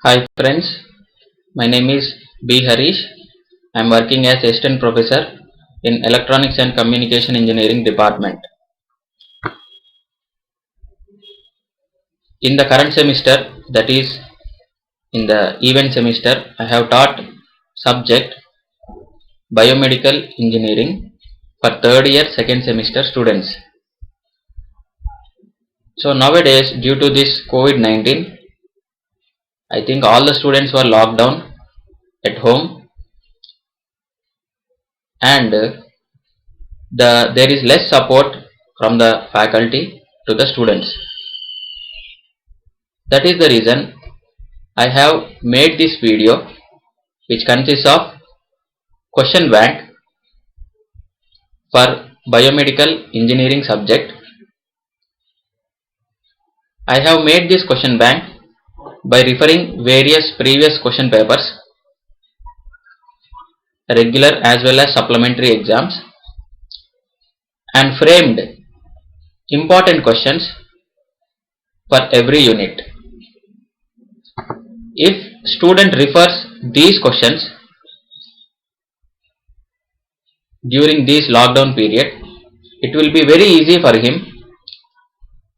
Hi friends, my name is B. Harish. I am working as assistant professor in Electronics and Communication Engineering department. In the current semester, that is in the event semester, I have taught subject Biomedical Engineering for third year second semester students. So nowadays due to this COVID-19, I think all the students were locked down at home and there is less support from the faculty to the students. That is the reason I have made this video, which consists of question bank for biomedical engineering subject. I have made this question bank by referring various previous question papers, regular as well as supplementary exams, and framed important questions for every unit. If student refers these questions during this lockdown period, it will be very easy for him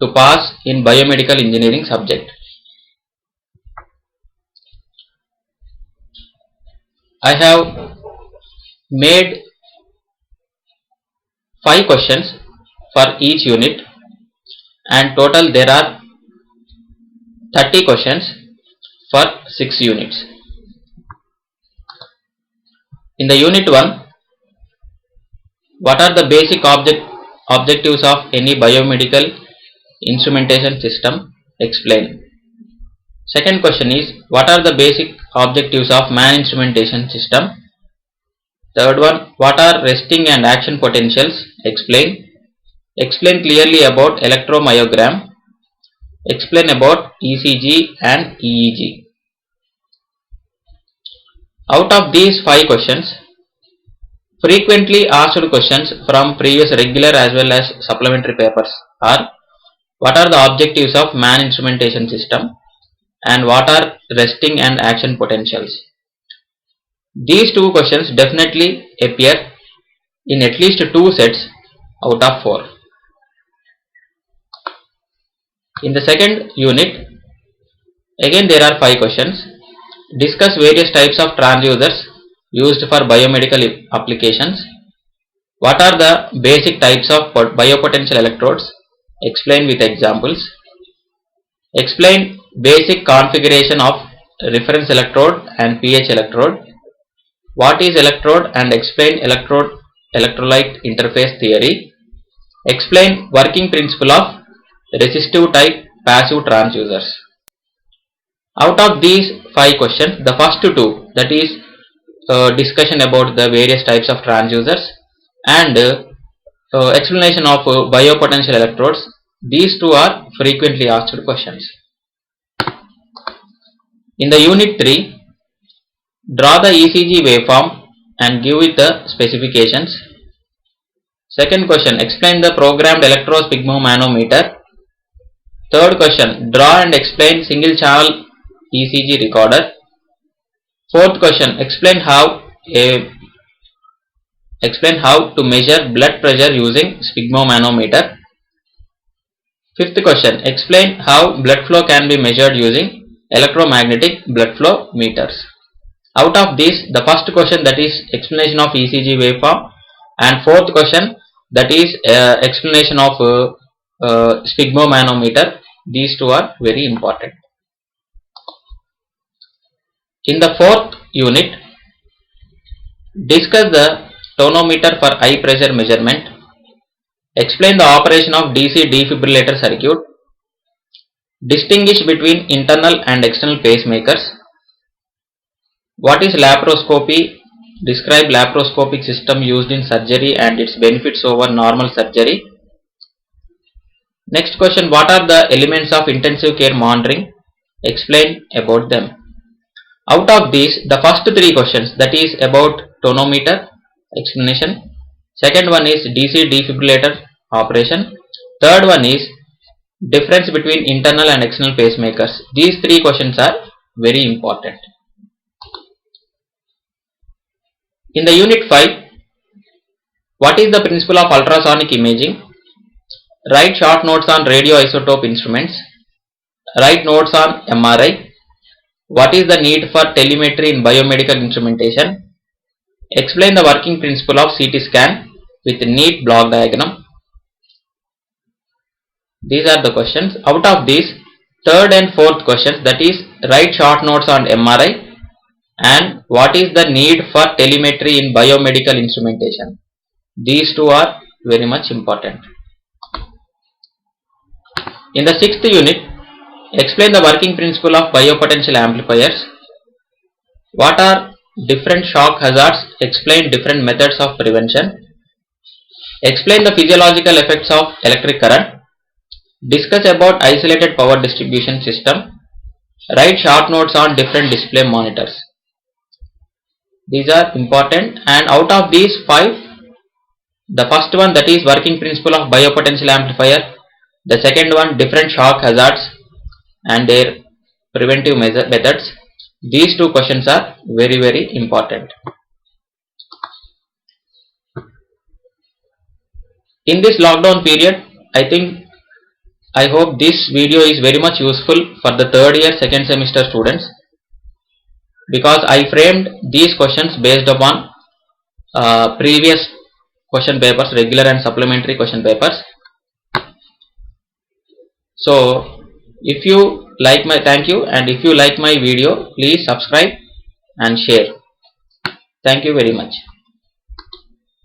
to pass in biomedical engineering subject. I have made 5 questions for each unit, and total there are 30 questions for 6 units. In the unit 1, what are the basic objectives of any biomedical instrumentation system? Explain. Second question is, what are the basic objectives of man instrumentation system? Third one, what are resting and action potentials? Explain. Explain clearly about electromyogram. Explain about ECG and EEG. Out of these 5 questions, frequently asked questions from previous regular as well as supplementary papers are, what are the objectives of man instrumentation system and what are resting and action potentials? These 2 questions definitely appear in at least 2 sets out of 4. In the second unit, again there are 5 questions. Discuss various types of transducers used for biomedical applications. What are the basic types of biopotential electrodes? Explain with examples. Explain basic configuration of reference electrode and pH electrode. What is electrode and explain electrolyte interface theory. Explain working principle of resistive type passive transducers. Out of these 5 questions, the first 2, that is discussion about the various types of transducers and explanation of biopotential electrodes, these 2 are frequently asked questions. In the unit 3, draw the ECG waveform and give it the specifications. Second question, explain the programmed electrosphygmomanometer. Third question, draw and explain single channel ECG recorder. Fourth question, explain how to measure blood pressure using sphygmomanometer. Fifth question, explain how blood flow can be measured using electromagnetic blood flow meters. Out of this, the first question, that is explanation of ECG waveform, and fourth question, that is explanation of sphygmomanometer, these 2 are very important. In the 4th unit, discuss the tonometer for eye pressure measurement. Explain the operation of DC defibrillator circuit. Distinguish between internal and external pacemakers. What is laparoscopy? Describe laparoscopic system used in surgery and its benefits over normal surgery. Next question, what are the elements of intensive care monitoring? Explain about them. Out of these, the first 3 questions, that is about tonometer, explanation. Second one is DC defibrillator operation. Third one is difference between internal and external pacemakers. These 3 questions are very important. In the unit 5, what is the principle of ultrasonic imaging? Write short notes on radioisotope instruments. Write notes on MRI. What is the need for telemetry in biomedical instrumentation? Explain the working principle of CT scan with neat block diagram. These are the questions. Out of these, third and fourth questions, that is write short notes on MRI and what is the need for telemetry in biomedical instrumentation. These two are very much important. In the sixth unit, explain the working principle of biopotential amplifiers. What are different shock hazards? Explain different methods of prevention. Explain the physiological effects of electric current. Discuss about isolated power distribution system. Write short notes on different display monitors. These are important, and out of these 5, the first one, that is working principle of biopotential amplifier, the second one different shock hazards and their preventive methods. These two questions are very important. In this lockdown period, I hope this video is very much useful for the third year second semester students, because I framed these questions based upon previous question papers, regular and supplementary question papers. So if you like thank you, and if you like my video, please subscribe and share. Thank you very much.